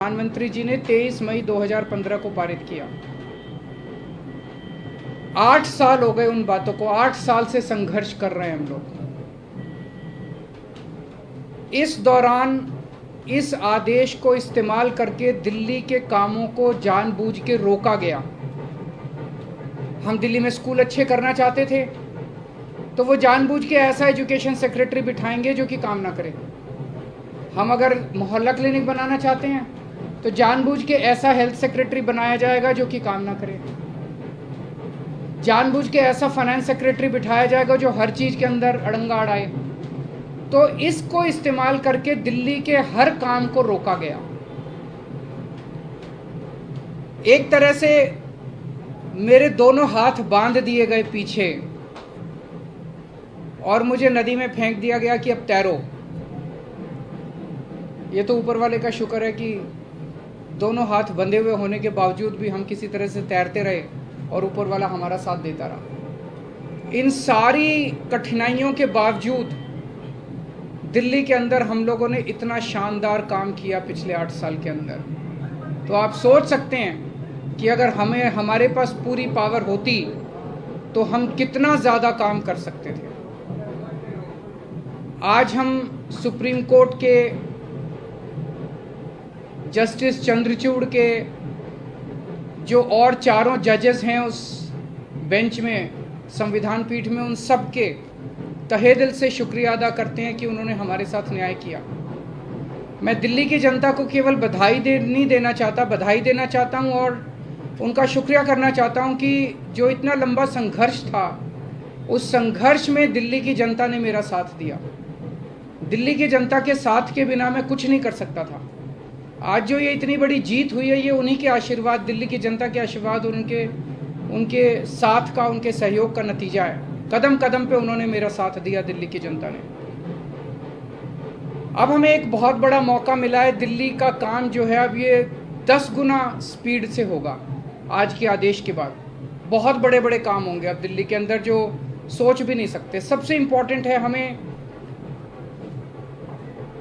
प्रधानमंत्री जी ने 23 मई 2015 को पारित किया। 8 साल हो गए उन बातों को, 8 साल से संघर्ष कर रहे हैं हम लोग। इस दौरान इस आदेश को इस्तेमाल करके दिल्ली के कामों को जानबूझ के रोका गया। हम दिल्ली में स्कूल अच्छे करना चाहते थे तो वो जानबूझ के ऐसा एजुकेशन सेक्रेटरी बिठाएंगे जो कि काम ना करे। हम अगर मोहल्ला क्लिनिक बनाना चाहते हैं तो जानबूझ के ऐसा हेल्थ सेक्रेटरी बनाया जाएगा जो कि काम ना करे। जानबूझ के ऐसा फाइनेंस सेक्रेटरी बिठाया जाएगा जो हर चीज़ के अंदर अड़ंगा अड़ाए। तो इसको इस्तेमाल करके दिल्ली के हर काम को रोका गया। एक तरह से मेरे दोनों हाथ बांध दिए गए पीछे और मुझे नदी में फेंक दिया गया कि अब तैरो। ये तो ऊपर वाले का शुक्र है कि दोनों हाथ बंधे हुए होने के बावजूद भी हम किसी तरह से तैरते रहे और ऊपर वाला हमारा साथ देता रहा। इन सारी कठिनाइयों के बावजूद दिल्ली के अंदर हम लोगों ने इतना शानदार काम किया पिछले 8 साल के अंदर। तो आप सोच सकते हैं कि अगर हमारे पास पूरी पावर होती तो हम कितना ज़्यादा काम कर सकते थे। आज हम सुप्रीम कोर्ट के जस्टिस चंद्रचूड़ के जो और 4 जजेस हैं उस बेंच में, संविधान पीठ में, उन सब के तहे दिल से शुक्रिया अदा करते हैं कि उन्होंने हमारे साथ न्याय किया। मैं दिल्ली की जनता को केवल नहीं देना चाहता, बधाई देना चाहता हूं और उनका शुक्रिया करना चाहता हूं कि जो इतना लंबा संघर्ष था उस संघर्ष में दिल्ली की जनता ने मेरा साथ दिया। दिल्ली की जनता के साथ के बिना मैं कुछ नहीं कर सकता था। आज जो ये इतनी बड़ी जीत हुई है ये उन्हीं के आशीर्वाद, दिल्ली की जनता के आशीर्वाद और उनके साथ का, उनके सहयोग का नतीजा है। कदम कदम पे उन्होंने मेरा साथ दिया दिल्ली की जनता ने। अब हमें एक बहुत बड़ा मौका मिला है। दिल्ली का काम जो है अब ये 10 गुना स्पीड से होगा। आज के आदेश के बाद बहुत बड़े बड़े काम होंगे अब दिल्ली के अंदर जो सोच भी नहीं सकते। सबसे इम्पोर्टेंट है हमें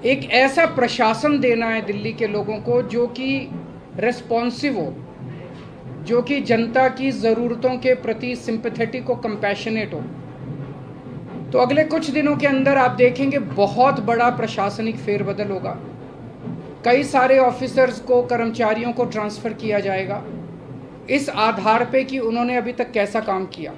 एक ऐसा प्रशासन देना है दिल्ली के लोगों को जो कि रेस्पॉन्सिव हो, जो कि जनता की ज़रूरतों के प्रति सिंपैथेटिक हो, कंपैशनेट हो। तो अगले कुछ दिनों के अंदर आप देखेंगे बहुत बड़ा प्रशासनिक फेरबदल होगा। कई सारे ऑफिसर्स को, कर्मचारियों को ट्रांसफ़र किया जाएगा इस आधार पे कि उन्होंने अभी तक कैसा काम किया।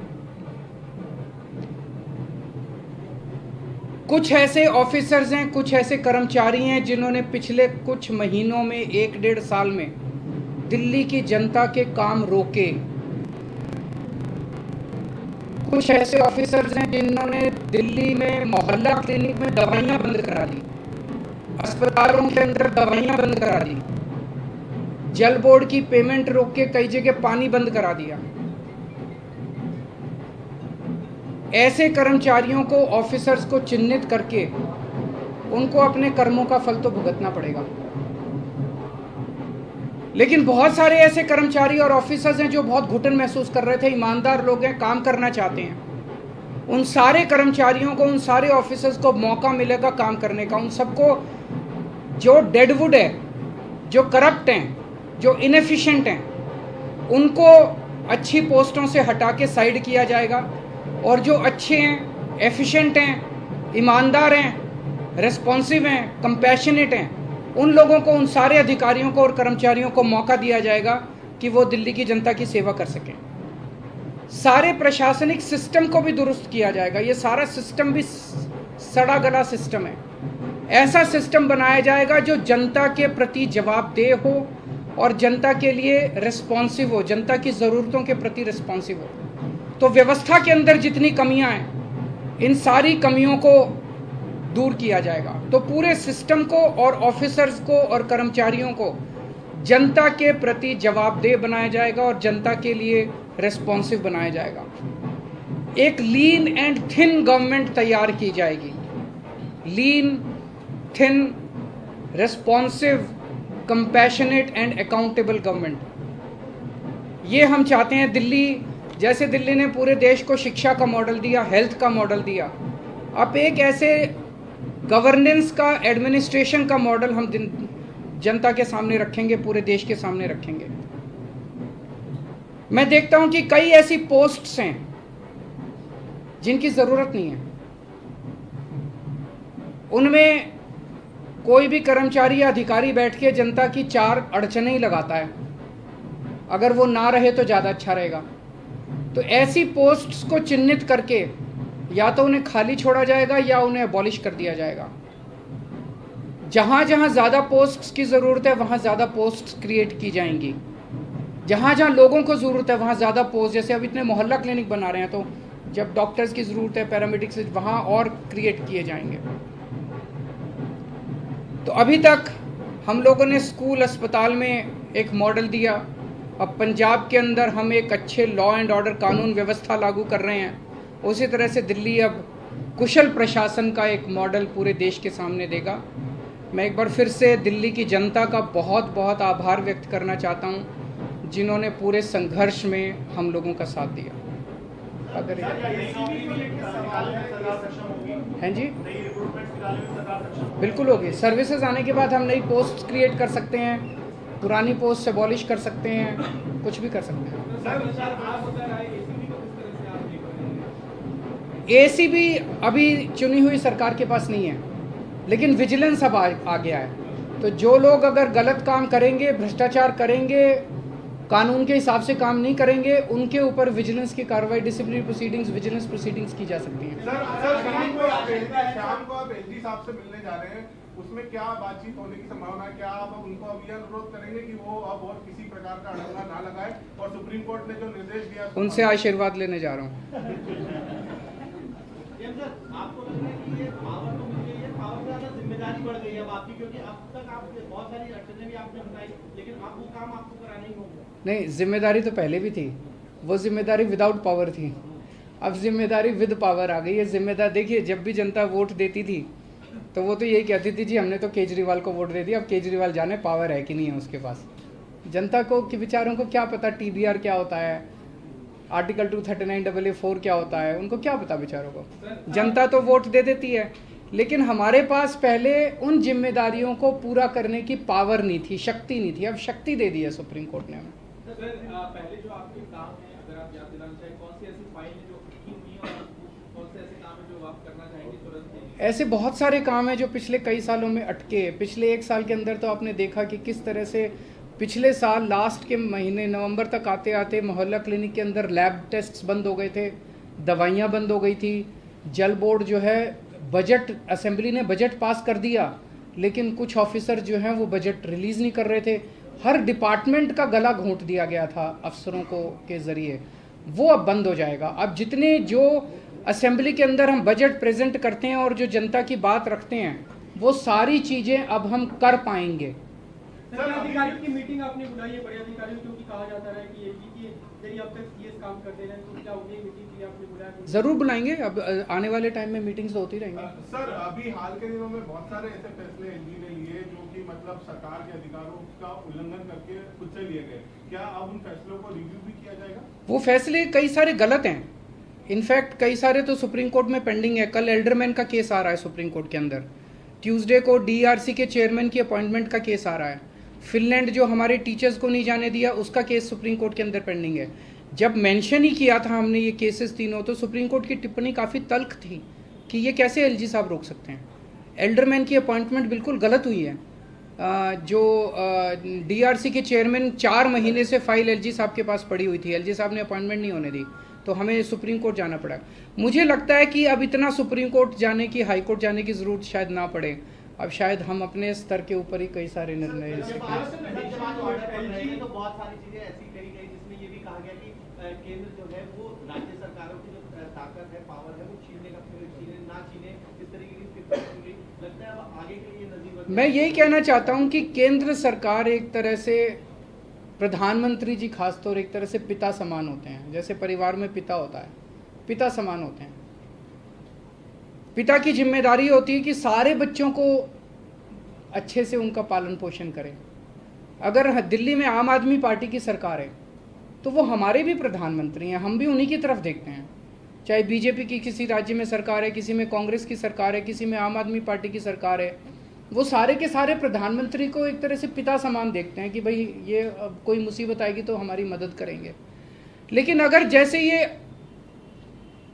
कुछ ऐसे ऑफिसर्स हैं, कुछ ऐसे कर्मचारी हैं जिन्होंने पिछले कुछ महीनों में, 1-1.5 साल में दिल्ली की जनता के काम रोके। कुछ ऐसे ऑफिसर्स हैं जिन्होंने दिल्ली में मोहल्ला क्लिनिक में दवाइयां बंद करा दी, अस्पतालों के अंदर दवाइयां बंद करा दी, जल बोर्ड की पेमेंट रोक के कई जगह पानी बंद करा दिया। ऐसे कर्मचारियों को, ऑफिसर्स को चिन्हित करके उनको अपने कर्मों का फल तो भुगतना पड़ेगा। लेकिन बहुत सारे ऐसे कर्मचारी और ऑफिसर्स हैं जो बहुत घुटन महसूस कर रहे थे, ईमानदार लोग हैं, काम करना चाहते हैं। उन सारे कर्मचारियों को, उन सारे ऑफिसर्स को मौका मिलेगा काम करने का। उन सबको जो डेडवुड है, जो करप्ट हैं, जो इनएफिशिएंट हैं, उनको अच्छी पोस्टों से हटा के साइड किया जाएगा और जो अच्छे हैं, एफिशिएंट हैं, ईमानदार हैं, रेस्पॉन्सिव हैं, कंपैशनेट हैं, उन लोगों को, उन सारे अधिकारियों को और कर्मचारियों को मौका दिया जाएगा कि वो दिल्ली की जनता की सेवा कर सकें। सारे प्रशासनिक सिस्टम को भी दुरुस्त किया जाएगा। ये सारा सिस्टम भी सड़ा गला सिस्टम है। ऐसा सिस्टम बनाया जाएगा जो जनता के प्रति जवाबदेह हो और जनता के लिए रिस्पॉन्सिव हो, जनता की ज़रूरतों के प्रति रिस्पॉन्सिव हो। तो व्यवस्था के अंदर जितनी कमियां हैं, इन सारी कमियों को दूर किया जाएगा। तो पूरे सिस्टम को और ऑफिसर्स को और कर्मचारियों को जनता के प्रति जवाबदेह बनाया जाएगा और जनता के लिए रेस्पॉन्सिव बनाया जाएगा। एक लीन एंड थिन गवर्नमेंट तैयार की जाएगी। Lean, thin, responsive, compassionate and accountable government. ये हम चाहते हैं। जैसे दिल्ली ने पूरे देश को शिक्षा का मॉडल दिया, हेल्थ का मॉडल दिया, अब एक ऐसे गवर्नेंस का, एडमिनिस्ट्रेशन का मॉडल हम जनता के सामने रखेंगे, पूरे देश के सामने रखेंगे। मैं देखता हूं कि कई ऐसी पोस्ट्स हैं जिनकी ज़रूरत नहीं है। उनमें कोई भी कर्मचारी या अधिकारी बैठ के जनता की 4 अड़चनें ही लगाता है। अगर वो ना रहे तो ज़्यादा अच्छा रहेगा। तो ऐसी पोस्ट्स को चिन्हित करके या तो उन्हें खाली छोड़ा जाएगा या उन्हें अबॉलिश कर दिया जाएगा। जहाँ जहाँ ज़्यादा पोस्ट्स की ज़रूरत है वहाँ ज़्यादा पोस्ट्स क्रिएट की जाएंगी। जहाँ जहाँ लोगों को ज़रूरत है वहाँ ज़्यादा पोस्ट, जैसे अब इतने मोहल्ला क्लिनिक बना रहे हैं, तो जब डॉक्टर्स की ज़रूरत है, पैरामेडिक्स, वहाँ और क्रिएट किए जाएंगे। तो अभी तक हम लोगों ने स्कूल अस्पताल में एक मॉडल दिया। अब पंजाब के अंदर हम एक अच्छे लॉ एंड ऑर्डर कानून व्यवस्था लागू कर रहे हैं। उसी तरह से दिल्ली अब कुशल प्रशासन का एक मॉडल पूरे देश के सामने देगा। मैं एक बार फिर से दिल्ली की जनता का बहुत बहुत आभार व्यक्त करना चाहता हूं, जिन्होंने पूरे संघर्ष में हम लोगों का साथ दिया। अगर हैं जी, बिल्कुल होगी। सर्विसेज आने के बाद हम नई पोस्ट क्रिएट कर सकते हैं, पुरानी पोस्ट अबॉलिश कर सकते हैं, कुछ भी कर सकते हैं। एसीबी अभी चुनी हुई सरकार के पास नहीं है, लेकिन विजिलेंस अब आ गया है। तो जो लोग अगर गलत काम करेंगे, भ्रष्टाचार करेंगे, कानून के हिसाब से काम नहीं करेंगे, उनके ऊपर विजिलेंस की कार्रवाई, डिसिप्लिनरी प्रोसीडिंग्स, विजिलेंस प्रोसीडिंग्स की जा सकती हैं। सर, शाम को आप एलजी साहब से मिलने जा रहे हैं, उसमें क्या बातचीत होने की संभावना है? क्या आप उनको अब यह अनुरोध करेंगे कि वो अब और किसी प्रकार का अड़ंगा ना लगाए, और सुप्रीम कोर्ट ने जो निर्देश दिया उनसे आशीर्वाद लेने जा रहा हूँ। आपको लग रहा है कि ये पावर तो मिल गई है, पावर से ज्यादा जिम्मेदारी बढ़ गई है अब आपकी, क्योंकि अब तक आप बहुत सारी अड़चनें भी आपने बताई, लेकिन अब वो काम आपको कराना ही होगा। नहीं, जिम्मेदारी तो पहले भी थी, वो जिम्मेदारी विदाउट पावर थी। अब जिम्मेदारी विद पावर आ गई है। जिम्मेदार देखिए, जब भी जनता वोट देती थी तो वो तो यही कहती थी जी हमने तो केजरीवाल को वोट दे दिया। अब केजरीवाल जाने पावर है कि नहीं है उसके पास। जनता को कि बेचारों को क्या पता टीबीआर क्या होता है, आर्टिकल 239AA4 क्या होता है, उनको क्या पता बेचारों को। जनता तो वोट दे देती है, लेकिन हमारे पास पहले उन जिम्मेदारियों को पूरा करने की पावर नहीं थी, शक्ति नहीं थी। अब शक्ति दे दी है सुप्रीम कोर्ट ने हमें। पहले जो आपके काम है, अगर आप याद दिलाना चाहें, कौन सी ऐसी फाइल है जो अटकी हुई है और कौन से ऐसे काम है जो आप करना चाहेंगे तुरंत? ऐसे बहुत सारे काम हैं जो पिछले कई सालों में अटके। पिछले 1 साल के अंदर तो आपने देखा कि किस तरह से पिछले साल लास्ट के महीने नवंबर तक आते आते मोहल्ला क्लिनिक के अंदर लैब टेस्ट्स बंद हो गए थे, दवाइयाँ बंद हो गई थी। जल बोर्ड जो है, बजट असेंबली ने बजट पास कर दिया, लेकिन कुछ ऑफिसर जो हैं वो बजट रिलीज़ नहीं कर रहे थे। हर डिपार्टमेंट का गला घोंट दिया गया था अफसरों को के ज़रिए, वो अब बंद हो जाएगा। अब जितने जो असेंबली के अंदर हम बजट प्रेजेंट करते हैं और जो जनता की बात रखते हैं, वो सारी चीज़ें अब हम कर पाएंगे। अधिकारियों की मीटिंग आपने बुलाई है, बड़े अधिकारियों, क्योंकि कहा जाता है कि यदि अब तक ये काम करते रहे तो क्या उन्हें मीटिंग के लिए आपने बुलाया? जरूर बुलाएंगे। अब आने वाले टाइम में मीटिंग्स होती रहेंगी। सर, अभी हाल के दिनों में बहुत सारे ऐसे फैसले एलजी ने लिए जो कि मतलब सरकार के अधिकारों का उल्लंघन करके खुद से लिए गए। क्या अब उन फैसलों को रिव्यू भी किया जाएगा? वो फैसले कई सारे गलत हैं। इनफैक्ट कई सारे तो सुप्रीम कोर्ट में पेंडिंग है। कल एल्डरमैन का केस आ रहा है सुप्रीम कोर्ट के अंदर। ट्यूसडे को डीआरसी के चेयरमैन की अपॉइंटमेंट का केस आ रहा है। फिनलैंड जो हमारे टीचर्स को नहीं जाने दिया, उसका केस सुप्रीम कोर्ट के अंदर पेंडिंग है। जब मेंशन ही किया था हमने ये केसेस तीनों, तो सुप्रीम कोर्ट की टिप्पणी काफ़ी तल्ख थी कि ये कैसे एलजी साहब रोक सकते हैं। एल्डरमैन की अपॉइंटमेंट बिल्कुल गलत हुई है। जो डीआरसी के चेयरमैन 4 महीने से फाइल एलजी साहब के पास पड़ी हुई थी, एलजी साहब ने अपॉइंटमेंट नहीं होने दी, तो हमें सुप्रीम कोर्ट जाना पड़ा। मुझे लगता है कि अब इतना सुप्रीम कोर्ट जाने की, हाई कोर्ट जाने की ज़रूरत शायद ना पड़े। अब शायद हम अपने स्तर के ऊपर ही कई सारे निर्णय ले सकें। तो बहुत सारी चीजें ऐसी करी गई जिसमें ये भी कहा गया कि केंद्र जो है वो राज्य सरकारों की जो ताकत है, पावर है, वो छीनने ना छीने, इस तरीके की लगता है अब आगे के लिए नजीर। मैं यही कहना चाहता हूं कि केंद्र सरकार एक तरह से, प्रधानमंत्री जी खासतौर एक तरह से पिता समान होते हैं। जैसे परिवार में पिता होता है, पिता समान होते हैं। पिता की जिम्मेदारी होती है कि सारे बच्चों को अच्छे से उनका पालन पोषण करें। अगर दिल्ली में आम आदमी पार्टी की सरकार है तो वो हमारे भी प्रधानमंत्री हैं, हम भी उन्हीं की तरफ देखते हैं। चाहे बीजेपी की किसी राज्य में सरकार है, किसी में कांग्रेस की सरकार है, किसी में आम आदमी पार्टी की सरकार है, वो सारे के सारे प्रधानमंत्री को एक तरह से पिता समान देखते हैं कि भाई ये अब कोई मुसीबत आएगी तो हमारी मदद करेंगे। लेकिन अगर जैसे ये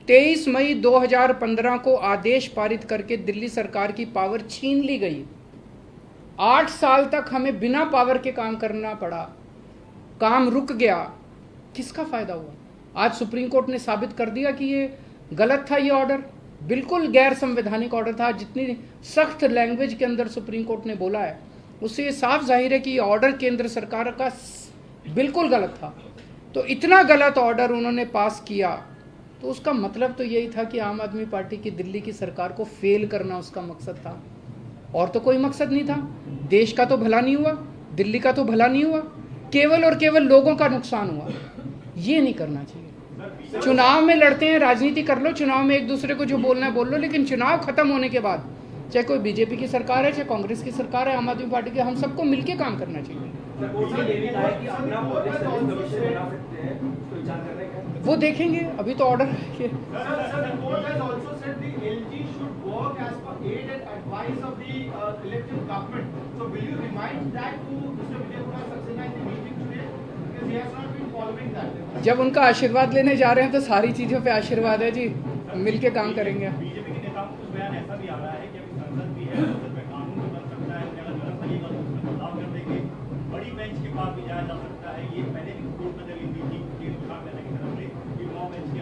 23 मई 2015 को आदेश पारित करके दिल्ली सरकार की पावर छीन ली गई, 8 साल तक हमें बिना पावर के काम करना पड़ा, काम रुक गया, किसका फायदा हुआ? आज सुप्रीम कोर्ट ने साबित कर दिया कि ये गलत था, ये ऑर्डर बिल्कुल गैर संवैधानिक ऑर्डर था। जितनी सख्त लैंग्वेज के अंदर सुप्रीम कोर्ट ने बोला है उससे ये साफ जाहिर है कि ये ऑर्डर केंद्र सरकार का बिल्कुल गलत था। तो इतना गलत ऑर्डर उन्होंने पास किया तो उसका मतलब तो यही था कि आम आदमी पार्टी की दिल्ली की सरकार को फेल करना उसका मकसद था, और तो कोई मकसद नहीं था। देश का तो भला नहीं हुआ, दिल्ली का तो भला नहीं हुआ, केवल और केवल लोगों का नुकसान हुआ। ये नहीं करना चाहिए। चुनाव में लड़ते हैं, राजनीति कर लो, चुनाव में एक दूसरे को जो बोलना है बोल लो, लेकिन चुनाव खत्म होने के बाद चाहे कोई बीजेपी की सरकार है, चाहे कांग्रेस की सरकार है, आम आदमी पार्टी की, हम सबको मिलकर काम करना चाहिए। वो देखेंगे, अभी तो ऑर्डर है। जब उनका आशीर्वाद लेने जा रहे हैं तो सारी चीजों पे आशीर्वाद है जी, मिलके काम करेंगे। बीजेपी के नेताओं को बयान ऐसा भी आ रहा है कि अभी संसद भी है, संसद में कानून भी बन सकता है, अगर जरूरत लगेगा तो उसमें बदलाव कर देंगे, बड़ी बेंच के पास भी जाया जा सकता है। ये पहले भी कोर्ट में दलील दी थी कि विभाग की तरफ से कि 9 बेंच के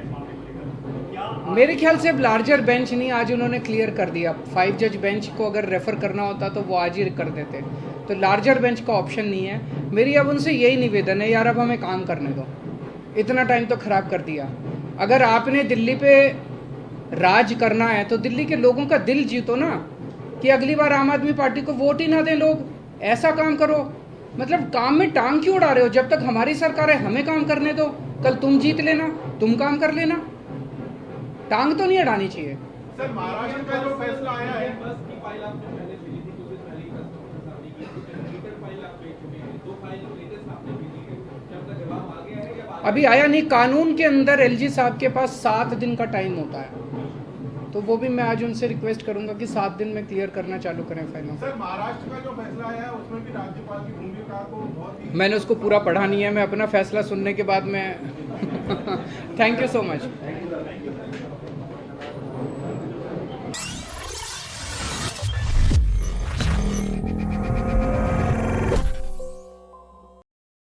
मामले को लेकर क्या मेरे ख्याल से अब लार्जर बेंच नहीं, आज उन्होंने क्लियर कर दिया। 5 जज बेंच को अगर रेफर करना होता तो वो आज ही कर देते, तो लार्जर बेंच का ऑप्शन नहीं है। मेरी अब उनसे यही निवेदन है, यार अब हमें काम करने दो, इतना टाइम तो खराब कर दिया। अगर आपने दिल्ली पे राज करना है तो दिल्ली के लोगों का दिल जीतो ना, कि अगली बार आम आदमी पार्टी को वोट ही ना दें लोग। ऐसा काम करो, मतलब काम में टांग क्यों उड़ा रहे हो? जब तक हमारी सरकार है हमें काम करने दो, कल तुम जीत लेना, तुम काम कर लेना, टांग तो नहीं अड़ानी चाहिए। सर महाराष्ट्र का जो फैसला आया है, बस की फाइल आपने पहले भेजी थी, कुछ दिन पहले ही सामने की कंप्यूटर फाइल आप भेज चुके हैं, 2 फाइल लेटेस्ट आपने भेजी है, क्या उनका जवाब आ गया है या अभी आया नहीं? कानून के अंदर एलजी साहब के पास 7 दिन का टाइम होता है, तो वो भी मैं आज उनसे रिक्वेस्ट करूंगा कि 7 दिन में क्लियर करना चालू करें फाइलों। सर महाराष्ट्र का जो फैसला आया है उसमें भी राज्यपाल की भूमिका को बहुत ही, मैंने उसको पूरा पढ़ा नहीं है, मैं अपना फैसला सुनने के बाद मैं थैंक यू सो मच।